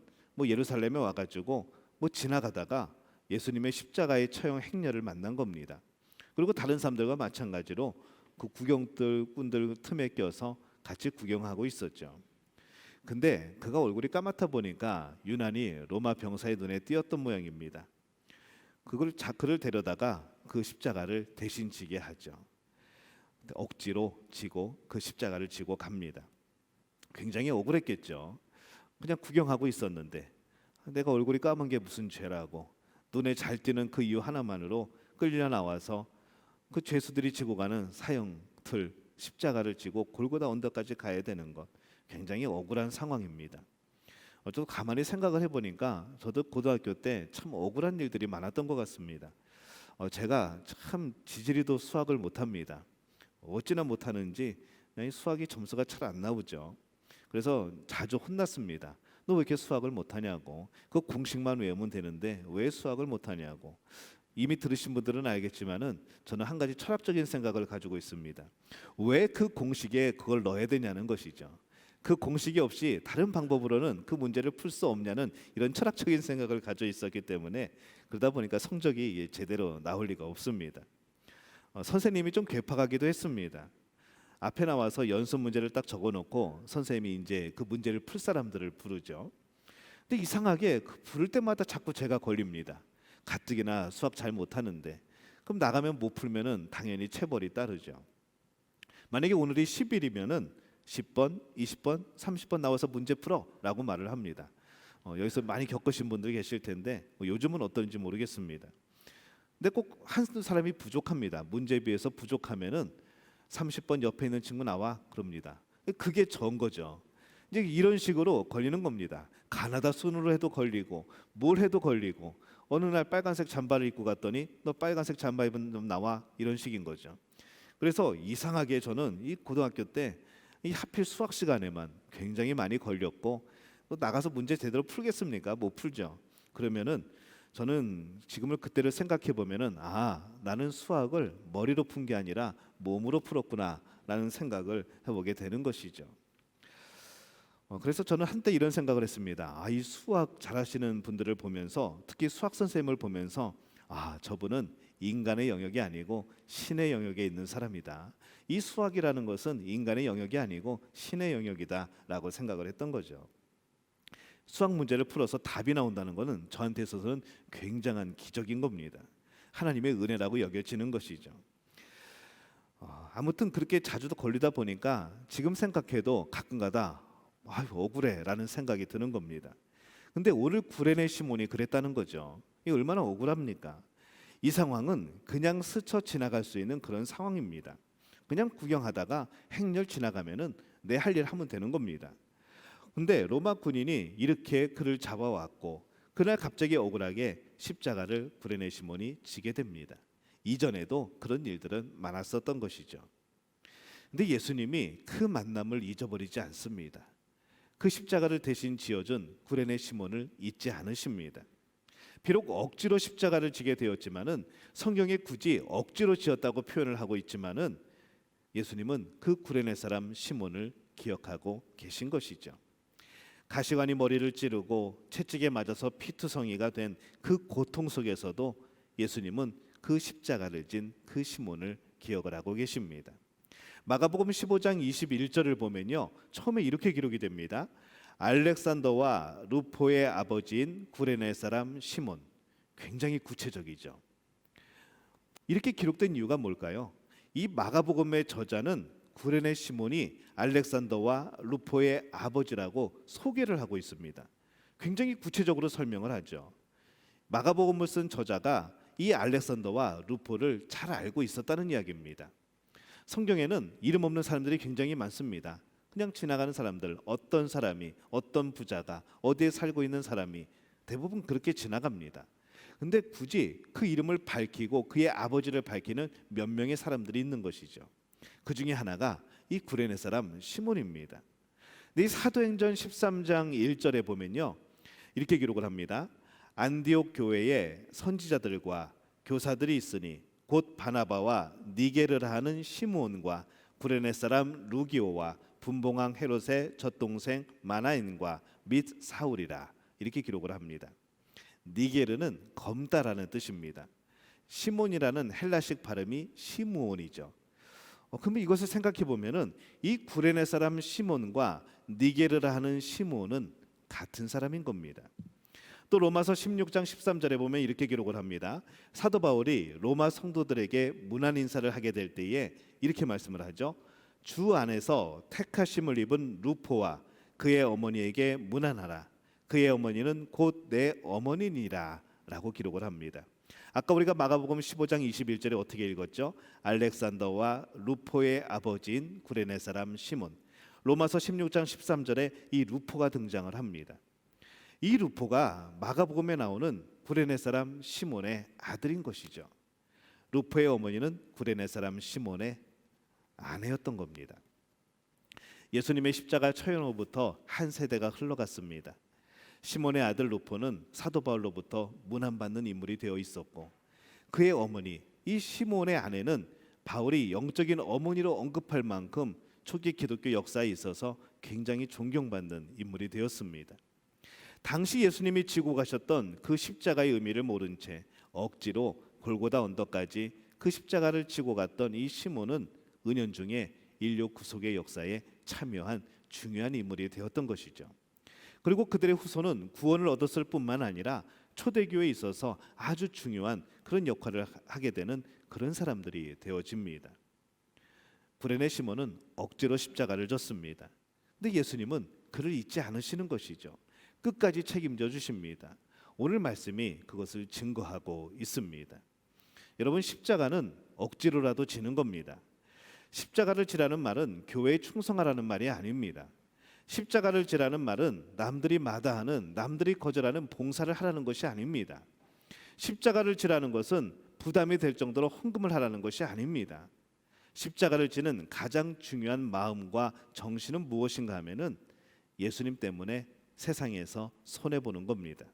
예루살렘에 와가지고 지나가다가 예수님의 십자가의 처형 행렬을 만난 겁니다. 그리고 다른 사람들과 마찬가지로 그 구경꾼들 틈에 껴서 같이 구경하고 있었죠. 근데 그가 얼굴이 까맣다 보니까 유난히 로마 병사의 눈에 띄었던 모양입니다. 그를 데려다가 그 십자가를 대신 지게 하죠. 억지로 지고 그 십자가를 지고 갑니다. 굉장히 억울했겠죠. 그냥 구경하고 있었는데 내가 얼굴이 까만 게 무슨 죄라고, 눈에 잘 띄는 그 이유 하나만으로 끌려 나와서 그 죄수들이 지고 가는 사형틀 십자가를 지고 골고다 언덕까지 가야 되는 것, 굉장히 억울한 상황입니다. 저도 가만히 생각을 해보니까 저도 고등학교 때 참 억울한 일들이 많았던 것 같습니다. 제가 참 지지리도 수학을 못합니다. 어찌나 못하는지 수학이 점수가 잘 안 나오죠. 그래서 자주 혼났습니다. 너 왜 이렇게 수학을 못하냐고, 그 공식만 외우면 되는데 왜 수학을 못하냐고. 이미 들으신 분들은 알겠지만은 저는 한 가지 철학적인 생각을 가지고 있습니다. 왜 그 공식에 그걸 넣어야 되냐는 것이죠. 그 공식이 없이 다른 방법으로는 그 문제를 풀 수 없냐는 이런 철학적인 생각을 가지고 있었기 때문에 그러다 보니까 성적이 제대로 나올 리가 없습니다. 선생님이 좀 괴팍하기도 했습니다. 앞에 나와서 연습 문제를 딱 적어놓고 선생님이 이제 그 문제를 풀 사람들을 부르죠. 근데 이상하게 그 부를 때마다 자꾸 제가 걸립니다. 가뜩이나 수학 잘 못하는데. 그럼 나가면 못 풀면은 당연히 체벌이 따르죠. 만약에 오늘이 10일이면은 10번, 20번, 30번 나와서 문제 풀어라고 말을 합니다. 여기서 많이 겪으신 분들이 계실 텐데 요즘은 어떤지 모르겠습니다. 근데 꼭 한 사람이 부족합니다. 문제에 비해서 부족하면은 30번 옆에 있는 친구 나와 그럽니다. 그게 전 거죠. 이제 이런 식으로 걸리는 겁니다. 가나다 순으로 해도 걸리고 뭘 해도 걸리고, 어느 날 빨간색 잠바를 입고 갔더니 너 빨간색 잠바 입은 놈 나와, 이런 식인 거죠. 그래서 이상하게 저는 이 고등학교 때 이 하필 수학 시간에만 굉장히 많이 걸렸고, 또 나가서 문제 제대로 풀겠습니까? 못 풀죠. 그러면은 저는 지금을 그때를 생각해 보면은 나는 수학을 머리로 푼 게 아니라 몸으로 풀었구나라는 생각을 해보게 되는 것이죠. 그래서 저는 한때 이런 생각을 했습니다. 이 수학 잘하시는 분들을 보면서, 특히 수학 선생님을 보면서 저분은 인간의 영역이 아니고 신의 영역에 있는 사람이다. 이 수학이라는 것은 인간의 영역이 아니고 신의 영역이다라고 생각을 했던 거죠. 수학 문제를 풀어서 답이 나온다는 것은 저한테 있어서는 굉장한 기적인 겁니다. 하나님의 은혜라고 여겨지는 것이죠. 아무튼 그렇게 자주도 걸리다 보니까 지금 생각해도 가끔가다 억울해라는 생각이 드는 겁니다. 근데 오늘 구레네 시몬이 그랬다는 거죠. 이게 얼마나 억울합니까? 이 상황은 그냥 스쳐 지나갈 수 있는 그런 상황입니다. 그냥 구경하다가 행렬 지나가면은 내 할 일 하면 되는 겁니다. 근데 로마 군인이 이렇게 그를 잡아왔고, 그날 갑자기 억울하게 십자가를 구레네 시몬이 지게 됩니다. 이전에도 그런 일들은 많았었던 것이죠. 근데 예수님이 그 만남을 잊어버리지 않습니다. 그 십자가를 대신 지어준 구레네 시몬을 잊지 않으십니다. 비록 억지로 십자가를 지게 되었지만은 성경에 굳이 억지로 지었다고 표현을 하고 있지만은 예수님은 그 구레네 사람 시몬을 기억하고 계신 것이죠. 가시관이 머리를 찌르고 채찍에 맞아서 피투성이가 된 그 고통 속에서도 예수님은 그 십자가를 진 그 시몬을 기억을 하고 계십니다. 마가복음 15장 21절을 보면요, 처음에 이렇게 기록이 됩니다. 알렉산더와 루포의 아버지인 구레네 사람 시몬. 굉장히 구체적이죠. 이렇게 기록된 이유가 뭘까요? 이 마가복음의 저자는 구레네 시몬이 알렉산더와 루포의 아버지라고 소개를 하고 있습니다. 굉장히 구체적으로 설명을 하죠. 마가복음을 쓴 저자가 이 알렉산더와 루포를 잘 알고 있었다는 이야기입니다. 성경에는 이름 없는 사람들이 굉장히 많습니다. 그냥 지나가는 사람들, 어떤 사람이, 어떤 부자가, 어디에 살고 있는 사람이 대부분 그렇게 지나갑니다. 근데 굳이 그 이름을 밝히고 그의 아버지를 밝히는 몇 명의 사람들이 있는 것이죠. 그 중에 하나가 이 구레네 사람 시몬입니다. 이 사도행전 13장 1절에 보면요, 이렇게 기록을 합니다. 안디옥 교회에 선지자들과 교사들이 있으니 곧 바나바와 니게르라 하는 시므온과 구레네 사람 루기오와 분봉왕 헤롯의 젖동생 마나인과 및 사울이라, 이렇게 기록을 합니다. 니게르는 검다라는 뜻입니다. 시몬이라는 헬라식 발음이 시므온이죠. 그러면 이것을 생각해 보면은 이 구레네 사람 시몬과 니게르라 하는 시므온은 같은 사람인 겁니다. 또 로마서 16장 13절에 보면 이렇게 기록을 합니다. 사도 바울이 로마 성도들에게 문안 인사를 하게 될 때에 이렇게 말씀을 하죠. 주 안에서 택하심을 입은 루포와 그의 어머니에게 문안하라. 그의 어머니는 곧 내 어머니니라 라고 기록을 합니다. 아까 우리가 마가복음 15장 21절에 어떻게 읽었죠? 알렉산더와 루포의 아버지인 구레네 사람 시몬. 로마서 16장 13절에 이 루포가 등장을 합니다. 이 루포가 마가복음에 나오는 구레네 사람 시몬의 아들인 것이죠. 루포의 어머니는 구레네 사람 시몬의 아내였던 겁니다. 예수님의 십자가 처형 후부터 한 세대가 흘러갔습니다. 시몬의 아들 루포는 사도 바울로부터 문안받는 인물이 되어 있었고, 그의 어머니 이 시몬의 아내는 바울이 영적인 어머니로 언급할 만큼 초기 기독교 역사에 있어서 굉장히 존경받는 인물이 되었습니다. 당시 예수님이 지고 가셨던 그 십자가의 의미를 모른 채 억지로 골고다 언덕까지 그 십자가를 지고 갔던 이 시몬은 은연중에 인류 구속의 역사에 참여한 중요한 인물이 되었던 것이죠. 그리고 그들의 후손은 구원을 얻었을 뿐만 아니라 초대교회에 있어서 아주 중요한 그런 역할을 하게 되는 그런 사람들이 되어집니다. 구레네 시몬은 억지로 십자가를 졌습니다. 근데 예수님은 그를 잊지 않으시는 것이죠. 끝까지 책임져 주십니다. 오늘 말씀이 그것을 증거하고 있습니다. 여러분, 십자가는 억지로라도 지는 겁니다. 십자가를 지라는 말은 교회에 충성하라는 말이 아닙니다. 십자가를 지라는 말은 남들이 마다하는, 남들이 거절하는 봉사를 하라는 것이 아닙니다. 십자가를 지라는 것은 부담이 될 정도로 헌금을 하라는 것이 아닙니다. 십자가를 지는 가장 중요한 마음과 정신은 무엇인가 하면은 예수님 때문에 세상에서 손해보는 겁니다.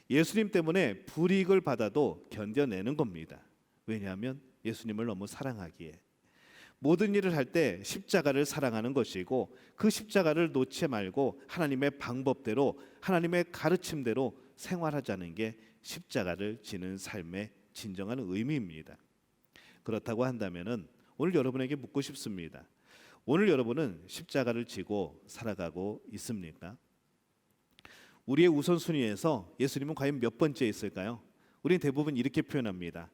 예수님 때문에 불이익을 받아도 견뎌내는 겁니다. 왜냐하면 예수님을 너무 사랑하기에. 모든 일을 할 때 십자가를 사랑하는 것이고, 그 십자가를 놓지 말고 하나님의 방법대로, 하나님의 가르침대로 생활하자는 게 십자가를 지는 삶의 진정한 의미입니다. 그렇다고 한다면은 오늘 여러분에게 묻고 싶습니다. 오늘 여러분은 십자가를 지고 살아가고 있습니까? 우리의 우선순위에서 예수님은 과연 몇 번째에 있을까요? 우리는 대부분 이렇게 표현합니다.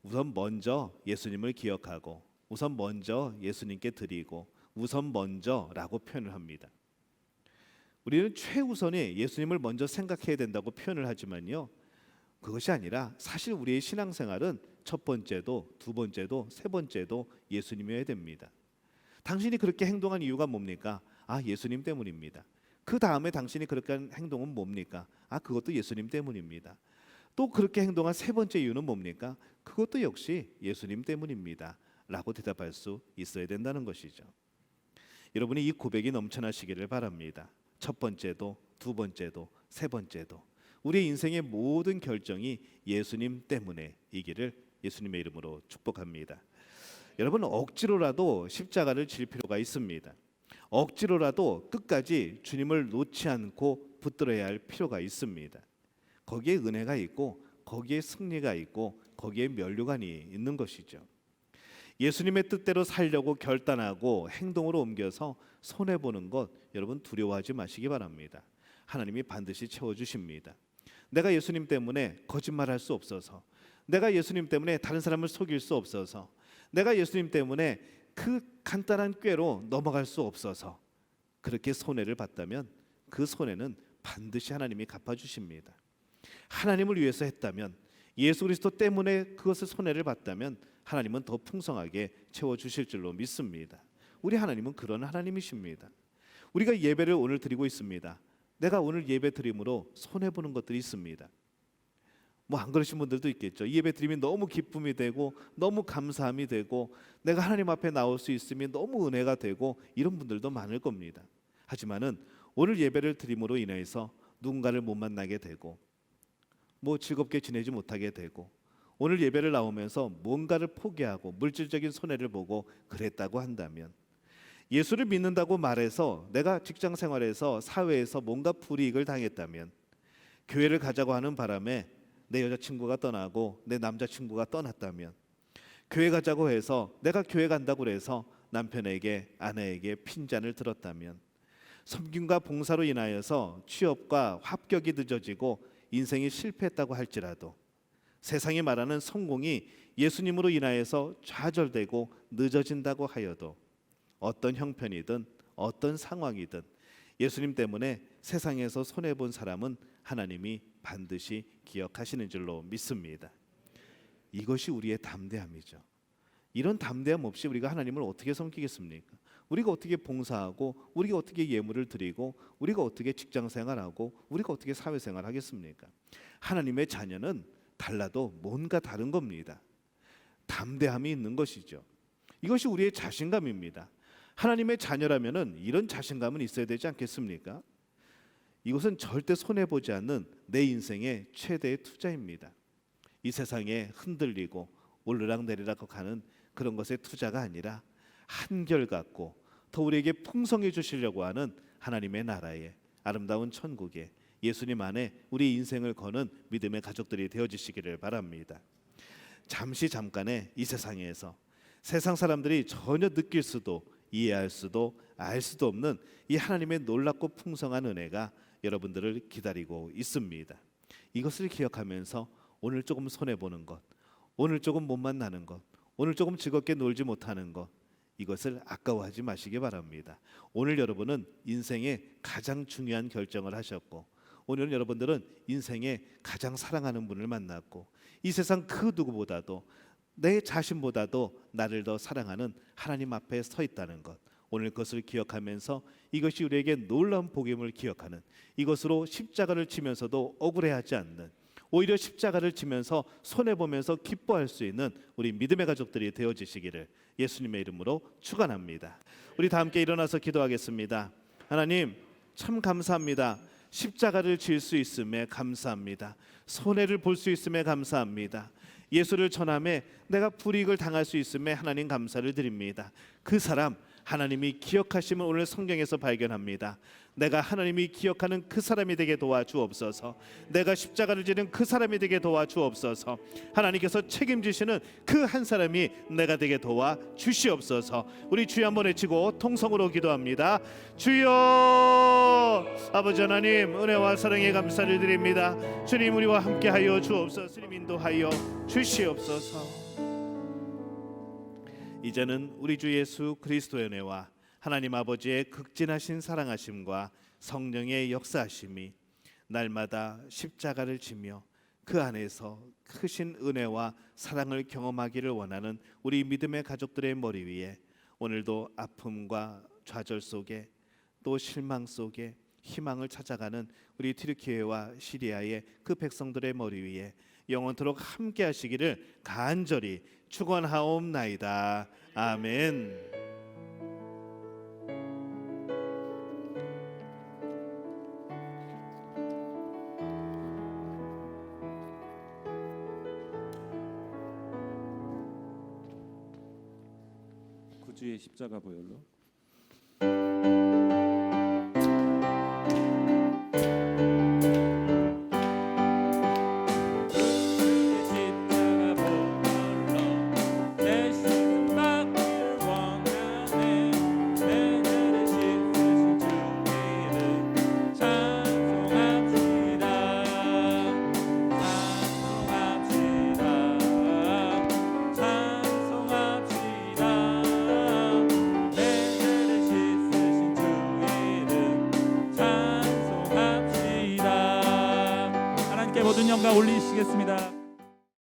우선 먼저 예수님을 기억하고, 우선 먼저 예수님께 드리고, 우선 먼저라고 표현을 합니다. 우리는 최우선에 예수님을 먼저 생각해야 된다고 표현을 하지만요, 그것이 아니라 사실 우리의 신앙생활은 첫 번째도, 두 번째도, 세 번째도 예수님이어야 됩니다. 당신이 그렇게 행동한 이유가 뭡니까? 예수님 때문입니다. 그 다음에 당신이 그렇게 한 행동은 뭡니까? 그것도 예수님 때문입니다. 또 그렇게 행동한 세 번째 이유는 뭡니까? 그것도 역시 예수님 때문입니다 라고 대답할 수 있어야 된다는 것이죠. 여러분이 이 고백이 넘쳐나시기를 바랍니다. 첫 번째도, 두 번째도, 세 번째도 우리의 인생의 모든 결정이 예수님 때문에이기를 예수님의 이름으로 축복합니다. 여러분, 억지로라도 십자가를 질 필요가 있습니다. 억지로라도 끝까지 주님을 놓지 않고 붙들어야 할 필요가 있습니다. 거기에 은혜가 있고, 거기에 승리가 있고, 거기에 면류관이 있는 것이죠. 예수님의 뜻대로 살려고 결단하고 행동으로 옮겨서 손해보는 것 여러분 두려워하지 마시기 바랍니다. 하나님이 반드시 채워주십니다. 내가 예수님 때문에 거짓말할 수 없어서, 내가 예수님 때문에 다른 사람을 속일 수 없어서, 내가 예수님 때문에 그 간단한 꾀로 넘어갈 수 없어서 그렇게 손해를 봤다면 그 손해는 반드시 하나님이 갚아주십니다. 하나님을 위해서 했다면, 예수 그리스도 때문에 그것을 손해를 봤다면 하나님은 더 풍성하게 채워주실 줄로 믿습니다. 우리 하나님은 그런 하나님이십니다. 우리가 예배를 오늘 드리고 있습니다. 내가 오늘 예배 드림으로 손해보는 것들이 있습니다. 뭐 안 그러신 분들도 있겠죠. 이 예배 드림이 너무 기쁨이 되고 너무 감사함이 되고 내가 하나님 앞에 나올 수 있으면 너무 은혜가 되고 이런 분들도 많을 겁니다. 하지만은 오늘 예배를 드림으로 인해서 누군가를 못 만나게 되고 뭐 즐겁게 지내지 못하게 되고 오늘 예배를 나오면서 뭔가를 포기하고 물질적인 손해를 보고 그랬다고 한다면, 예수를 믿는다고 말해서 내가 직장 생활에서 사회에서 뭔가 불이익을 당했다면, 교회를 가자고 하는 바람에 내 여자친구가 떠나고 내 남자친구가 떠났다면, 교회 가자고 해서 내가 교회 간다고 해서 남편에게 아내에게 핀잔을 들었다면, 섬김과 봉사로 인하여서 취업과 합격이 늦어지고 인생이 실패했다고 할지라도, 세상이 말하는 성공이 예수님으로 인하여서 좌절되고 늦어진다고 하여도, 어떤 형편이든 어떤 상황이든 예수님 때문에 세상에서 손해본 사람은 하나님이 반드시 기억하시는 줄로 믿습니다. 이것이 우리의 담대함이죠. 이런 담대함 없이 우리가 하나님을 어떻게 섬기겠습니까? 우리가 어떻게 봉사하고, 우리가 어떻게 예물을 드리고, 우리가 어떻게 직장생활하고, 우리가 어떻게 사회생활하겠습니까? 하나님의 자녀는 달라도 뭔가 다른 겁니다. 담대함이 있는 것이죠. 이것이 우리의 자신감입니다. 하나님의 자녀라면은 이런 자신감은 있어야 되지 않겠습니까? 이것은 절대 손해보지 않는 내 인생의 최대의 투자입니다. 이 세상에 흔들리고 오르락내리락 가는 그런 것의 투자가 아니라 한결같고 더 우리에게 풍성해 주시려고 하는 하나님의 나라에, 아름다운 천국에 예수님 안에 우리 인생을 거는 믿음의 가족들이 되어주시기를 바랍니다. 잠깐의 이 세상에서 세상 사람들이 전혀 느낄 수도 이해할 수도 알 수도 없는 이 하나님의 놀랍고 풍성한 은혜가 여러분들을 기다리고 있습니다. 이것을 기억하면서 오늘 조금 손해보는 것, 오늘 조금 못 만나는 것, 오늘 조금 즐겁게 놀지 못하는 것, 이것을 아까워하지 마시기 바랍니다. 오늘 여러분은 인생의 가장 중요한 결정을 하셨고, 오늘 여러분들은 인생의 가장 사랑하는 분을 만났고, 이 세상 그 누구보다도 내 자신보다도 나를 더 사랑하는 하나님 앞에 서 있다는 것, 오늘 그것을 기억하면서 이것이 우리에게 놀라운 복임을 기억하는, 이것으로 십자가를 지면서도 억울해하지 않는, 오히려 십자가를 지면서 손해보면서 기뻐할 수 있는 우리 믿음의 가족들이 되어지시기를 예수님의 이름으로 축원합니다. 우리 다 함께 일어나서 기도하겠습니다. 하나님 참 감사합니다. 십자가를 질 수 있음에 감사합니다. 손해를 볼 수 있음에 감사합니다. 예수를 전함에 내가 불이익을 당할 수 있음에 하나님 감사를 드립니다. 그 사람 하나님이 기억하심을 오늘 성경에서 발견합니다. 내가 하나님이 기억하는 그 사람이 되게 도와주옵소서. 내가 십자가를 지는 그 사람이 되게 도와주옵소서. 하나님께서 책임지시는 그 한 사람이 내가 되게 도와주시옵소서. 우리 주여 한번 외치고 통성으로 기도합니다. 주여, 아버지 하나님 은혜와 사랑에 감사를 드립니다. 주님 우리와 함께하여 주옵소서. 주님 인도하여 주시옵소서. 이제는 우리 주 예수 그리스도의 은혜와 하나님 아버지의 극진하신 사랑하심과 성령의 역사하심이 날마다 십자가를 지며 그 안에서 크신 은혜와 사랑을 경험하기를 원하는 우리 믿음의 가족들의 머리 위에 오늘도 아픔과 좌절 속에 또 실망 속에 희망을 찾아가는 우리 튀르키예와 시리아의 그 백성들의 머리 위에 영원토록 함께 하시기를 간절히 축원하옵나이다. 아멘. 구주의 십자가 보혈로 십자가 보혈로 내 신만 기도드리겠습니다.